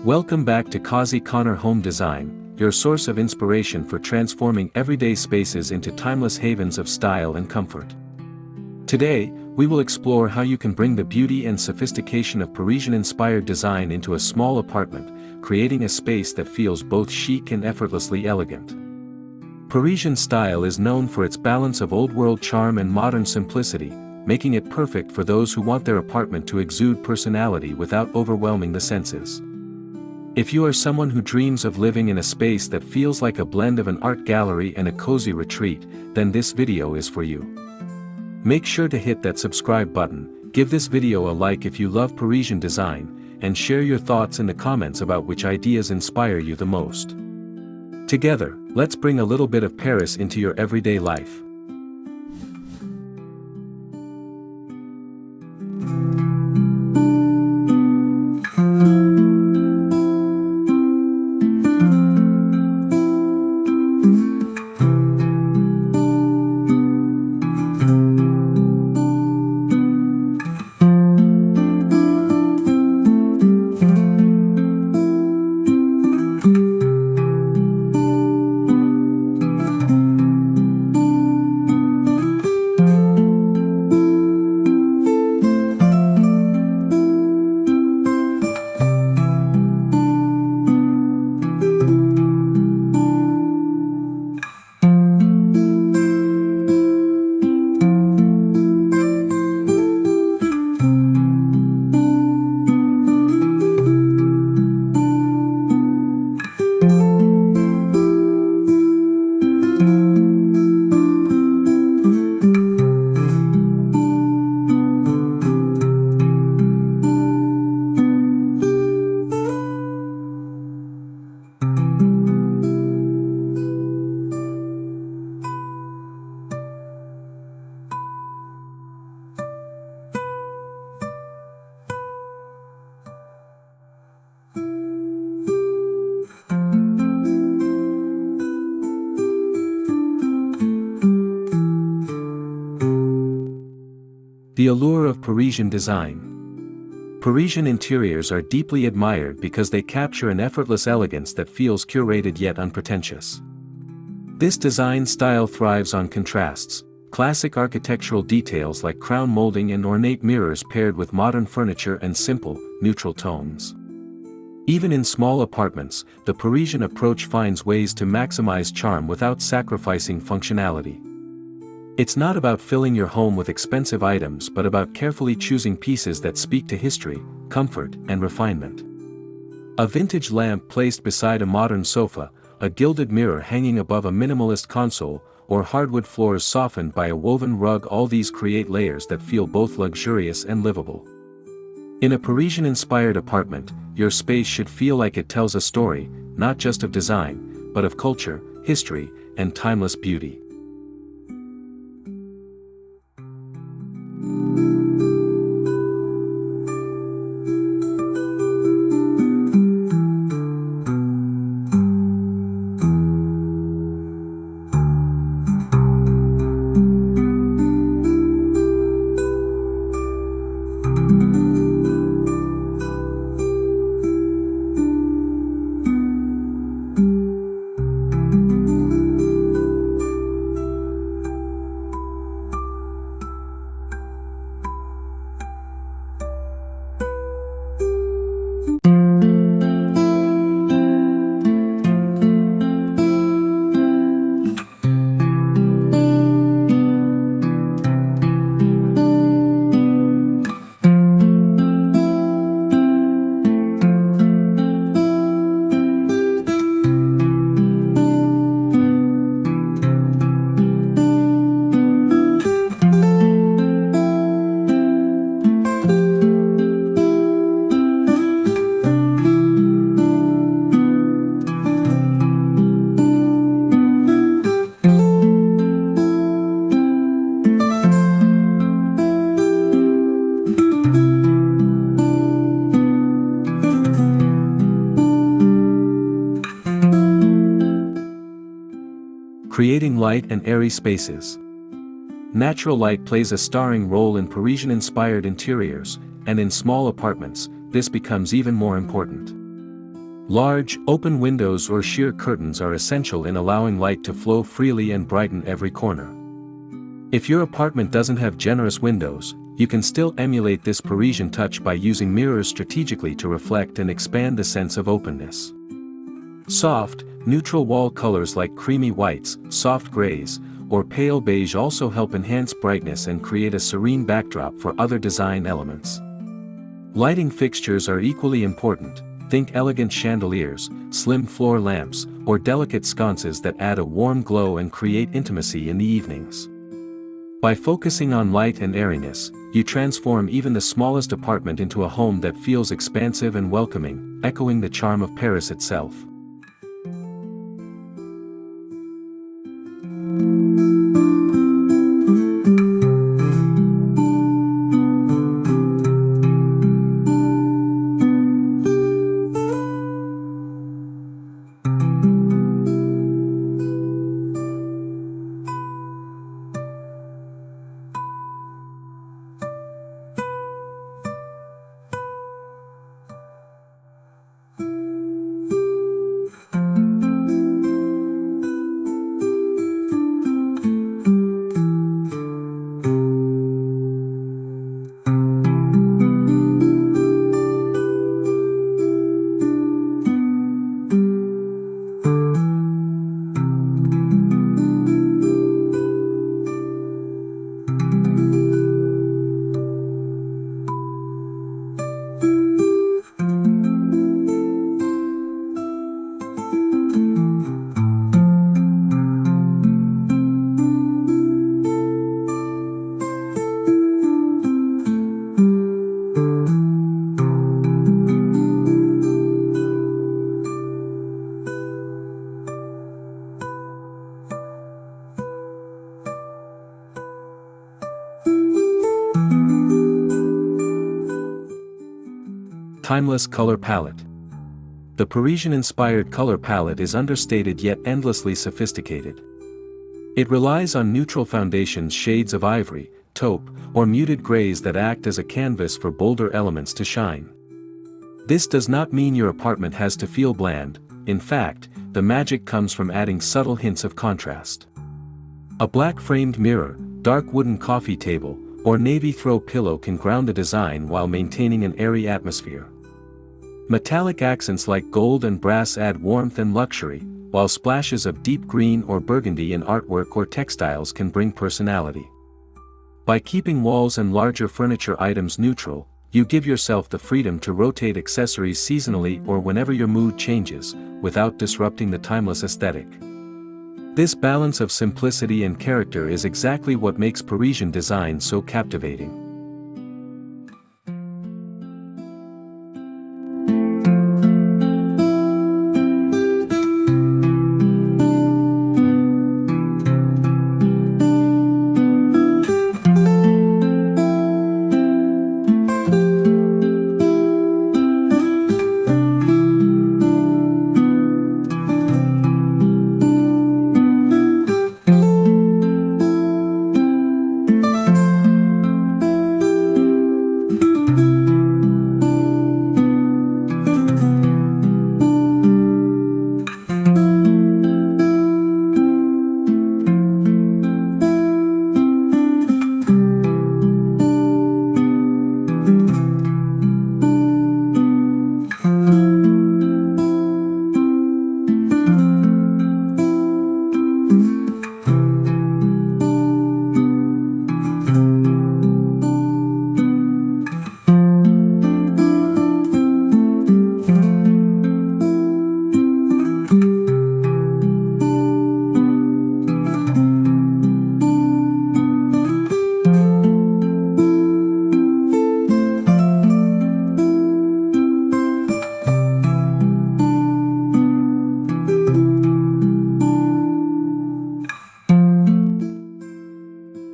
Welcome back to Cozy Corner Home Design, your source of inspiration for transforming everyday spaces into timeless havens of style and comfort. Today, we will explore how you can bring the beauty and sophistication of Parisian-inspired design into a small apartment, creating a space that feels both chic and effortlessly elegant. Parisian style is known for its balance of old-world charm and modern simplicity, making it perfect for those who want their apartment to exude personality without overwhelming the senses. If you are someone who dreams of living in a space that feels like a blend of an art gallery and a cozy retreat, then this video is for you. Make sure to hit that subscribe button, give this video a like if you love Parisian design, and share your thoughts in the comments about which ideas inspire you the most. Together, let's bring a little bit of Paris into your everyday life. The allure of Parisian design. Parisian interiors are deeply admired because they capture an effortless elegance that feels curated yet unpretentious. This design style thrives on contrasts, classic architectural details like crown molding and ornate mirrors paired with modern furniture and simple, neutral tones. Even in small apartments, the Parisian approach finds ways to maximize charm without sacrificing functionality. It's not about filling your home with expensive items but about carefully choosing pieces that speak to history, comfort, and refinement. A vintage lamp placed beside a modern sofa, a gilded mirror hanging above a minimalist console, or hardwood floors softened by a woven rug, all these create layers that feel both luxurious and livable. In a Parisian-inspired apartment, your space should feel like it tells a story, not just of design, but of culture, history, and timeless beauty. Creating light and airy spaces. Natural light plays a starring role in Parisian-inspired interiors, and in small apartments, this becomes even more important. Large, open windows or sheer curtains are essential in allowing light to flow freely and brighten every corner. If your apartment doesn't have generous windows, you can still emulate this Parisian touch by using mirrors strategically to reflect and expand the sense of openness. Soft, neutral wall colors like creamy whites, soft grays, or pale beige also help enhance brightness and create a serene backdrop for other design elements. Lighting fixtures are equally important. Think elegant chandeliers, slim floor lamps, or delicate sconces that add a warm glow and create intimacy in the evenings. By focusing on light and airiness, you transform even the smallest apartment into a home that feels expansive and welcoming, echoing the charm of Paris itself. Timeless color palette. The Parisian-inspired color palette is understated yet endlessly sophisticated. It relies on neutral foundations, shades of ivory, taupe, or muted grays that act as a canvas for bolder elements to shine. This does not mean your apartment has to feel bland. In fact, the magic comes from adding subtle hints of contrast. A black framed mirror, dark wooden coffee table, or navy throw pillow can ground the design while maintaining an airy atmosphere. Metallic accents like gold and brass add warmth and luxury, while splashes of deep green or burgundy in artwork or textiles can bring personality. By keeping walls and larger furniture items neutral, you give yourself the freedom to rotate accessories seasonally or whenever your mood changes, without disrupting the timeless aesthetic. This balance of simplicity and character is exactly what makes Parisian design so captivating.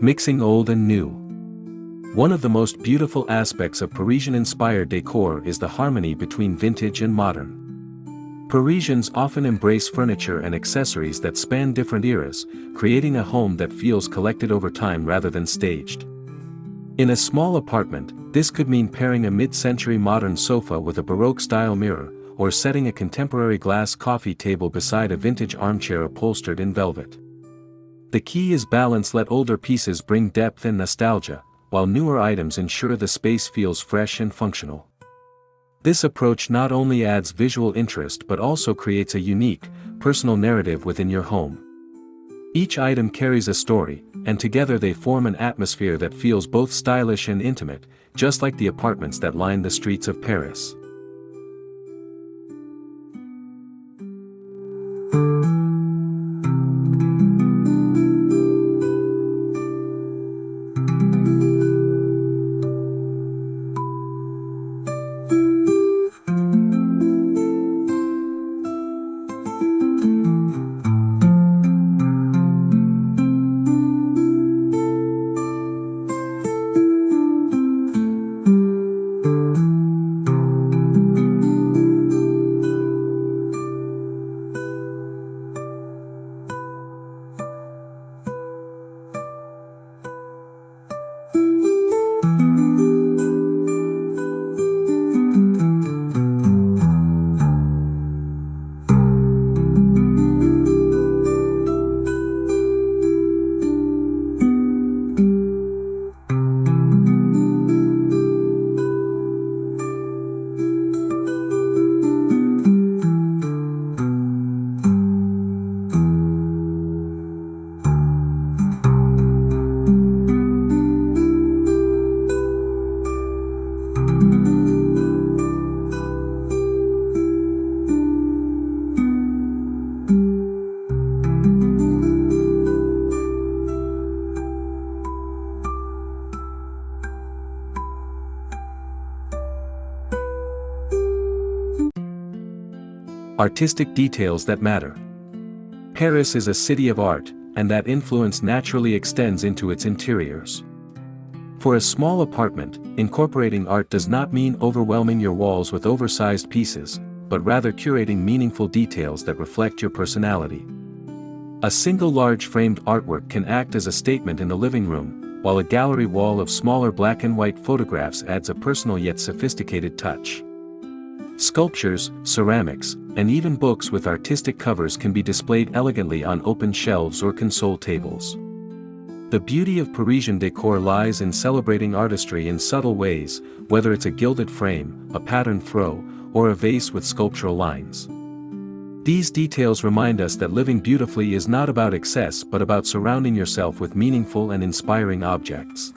Mixing old and new. One of the most beautiful aspects of Parisian-inspired decor is the harmony between vintage and modern. Parisians often embrace furniture and accessories that span different eras, creating a home that feels collected over time rather than staged. In a small apartment, this could mean pairing a mid-century modern sofa with a Baroque-style mirror, or setting a contemporary glass coffee table beside a vintage armchair upholstered in velvet. The key is balance. Let older pieces bring depth and nostalgia, while newer items ensure the space feels fresh and functional. This approach not only adds visual interest but also creates a unique, personal narrative within your home. Each item carries a story, and together they form an atmosphere that feels both stylish and intimate, just like the apartments that line the streets of Paris. Artistic details that matter. Paris is a city of art, and that influence naturally extends into its interiors. For a small apartment, incorporating art does not mean overwhelming your walls with oversized pieces, but rather curating meaningful details that reflect your personality. A single large framed artwork can act as a statement in the living room, while a gallery wall of smaller black and white photographs adds a personal yet sophisticated touch. Sculptures, ceramics, and even books with artistic covers can be displayed elegantly on open shelves or console tables. The beauty of Parisian decor lies in celebrating artistry in subtle ways, whether it's a gilded frame, a patterned throw, or a vase with sculptural lines. These details remind us that living beautifully is not about excess but about surrounding yourself with meaningful and inspiring objects.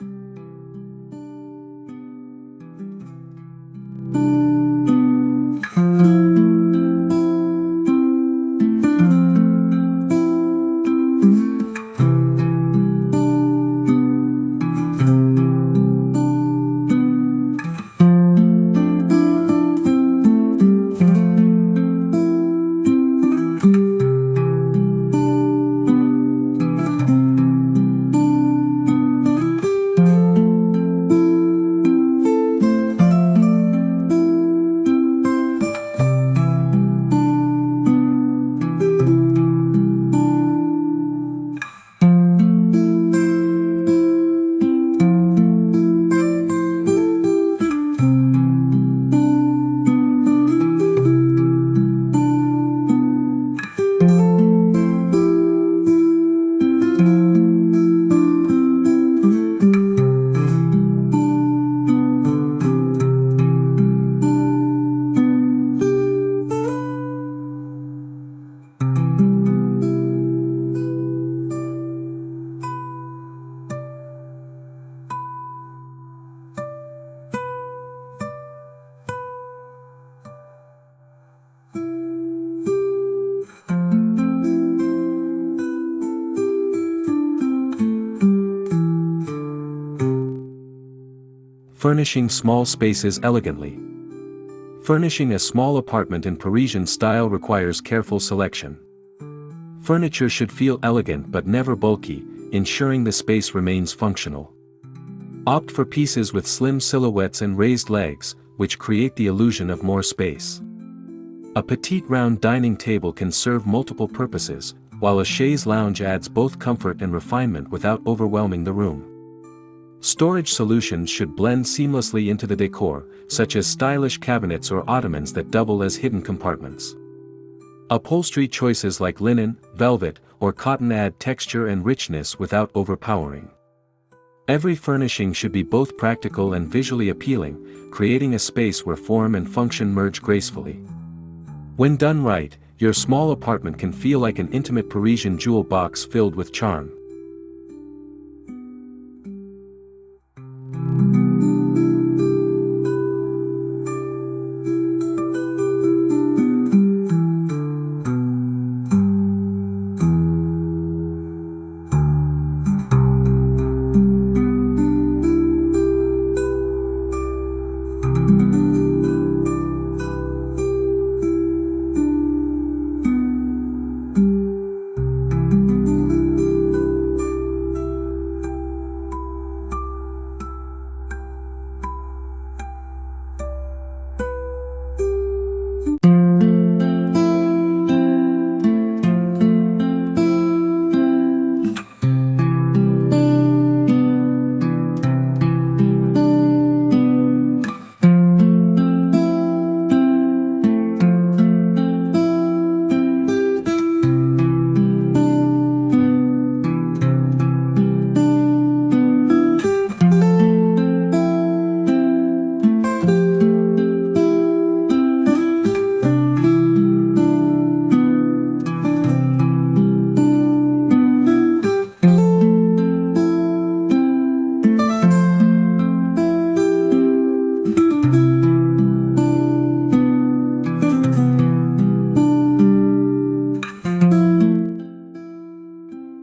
Furnishing small spaces elegantly. Furnishing a small apartment in Parisian style requires careful selection. Furniture should feel elegant but never bulky, ensuring the space remains functional. Opt for pieces with slim silhouettes and raised legs, which create the illusion of more space. A petite round dining table can serve multiple purposes, while a chaise lounge adds both comfort and refinement without overwhelming the room. Storage solutions should blend seamlessly into the decor, such as stylish cabinets or ottomans that double as hidden compartments. Upholstery choices like linen, velvet, or cotton add texture and richness without overpowering. Every furnishing should be both practical and visually appealing, creating a space where form and function merge gracefully. When done right, your small apartment can feel like an intimate Parisian jewel box filled with charm.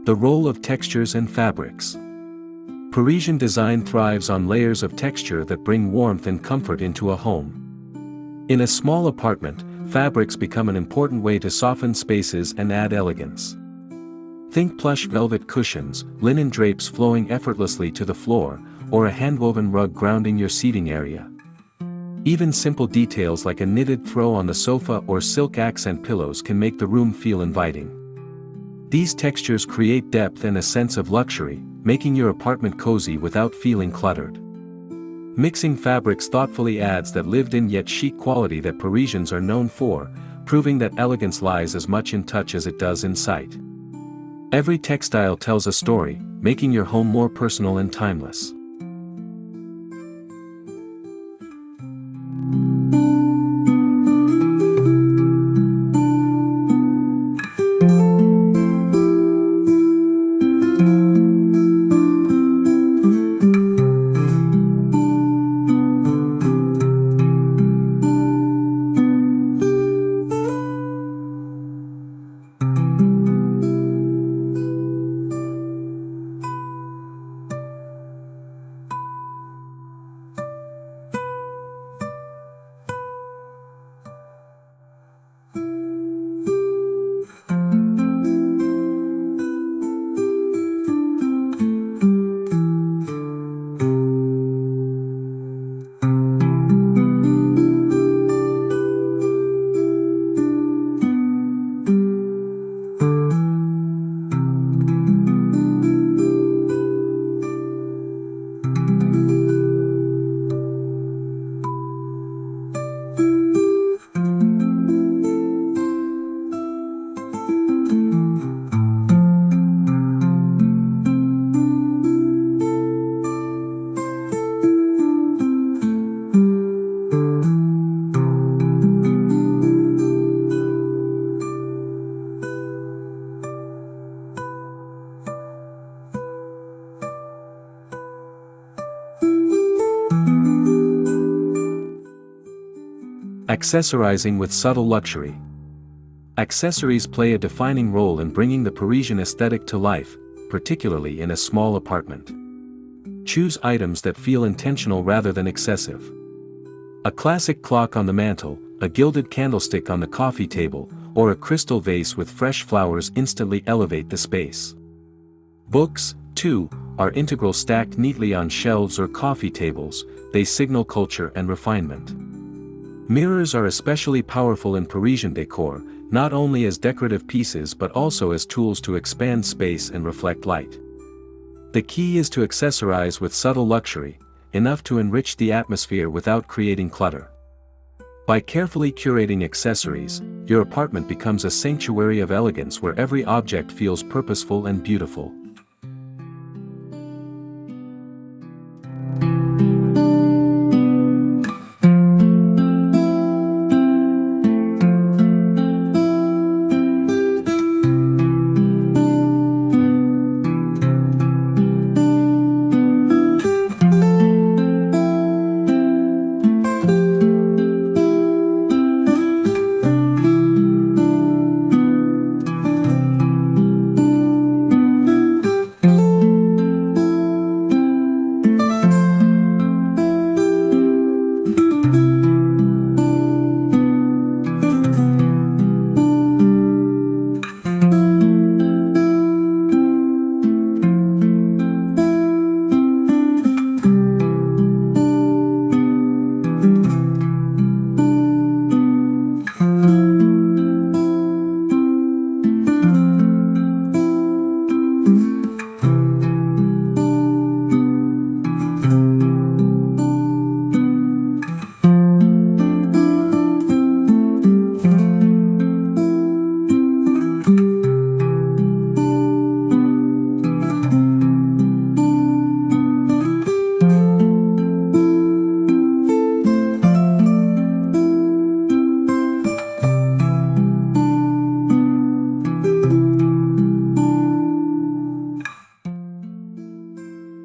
The role of textures and fabrics. Parisian design thrives on layers of texture that bring warmth and comfort into a home. In a small apartment, fabrics become an important way to soften spaces and add elegance. Think plush velvet cushions, linen drapes flowing effortlessly to the floor, or a handwoven rug grounding your seating area. Even simple details like a knitted throw on the sofa or silk accent pillows can make the room feel inviting. These textures create depth and a sense of luxury, making your apartment cozy without feeling cluttered. Mixing fabrics thoughtfully adds that lived-in yet chic quality that Parisians are known for, proving that elegance lies as much in touch as it does in sight. Every textile tells a story, making your home more personal and timeless. Accessorizing with subtle luxury. Accessories play a defining role in bringing the Parisian aesthetic to life, particularly in a small apartment. Choose items that feel intentional rather than excessive. A classic clock on the mantle, a gilded candlestick on the coffee table, or a crystal vase with fresh flowers instantly elevate the space. Books, too, are integral, stacked neatly on shelves or coffee tables. They signal culture and refinement. Mirrors are especially powerful in Parisian decor, not only as decorative pieces but also as tools to expand space and reflect light. The key is to accessorize with subtle luxury, enough to enrich the atmosphere without creating clutter. By carefully curating accessories, your apartment becomes a sanctuary of elegance where every object feels purposeful and beautiful.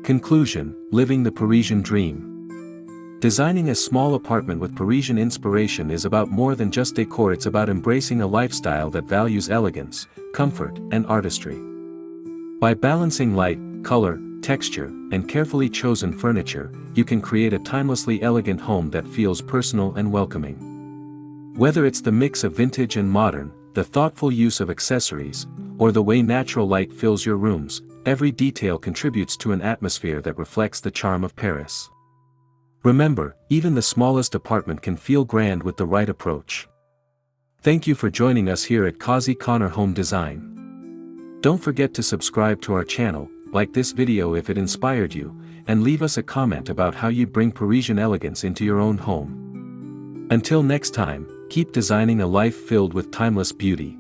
Conclusion: living the Parisian dream. Designing a small apartment with Parisian inspiration is about more than just decor. It's about embracing a lifestyle that values elegance, comfort, and artistry. By balancing light, color, texture, and carefully chosen furniture, you can create a timelessly elegant home that feels personal and welcoming. Whether it's the mix of vintage and modern, the thoughtful use of accessories, or the way natural light fills your rooms, every detail contributes to an atmosphere that reflects the charm of Paris. Remember, even the smallest apartment can feel grand with the right approach. Thank you for joining us here at Cozy Corner Home Design. Don't forget to subscribe to our channel, like this video if it inspired you, and leave us a comment about how you bring Parisian elegance into your own home. Until next time, keep designing a life filled with timeless beauty.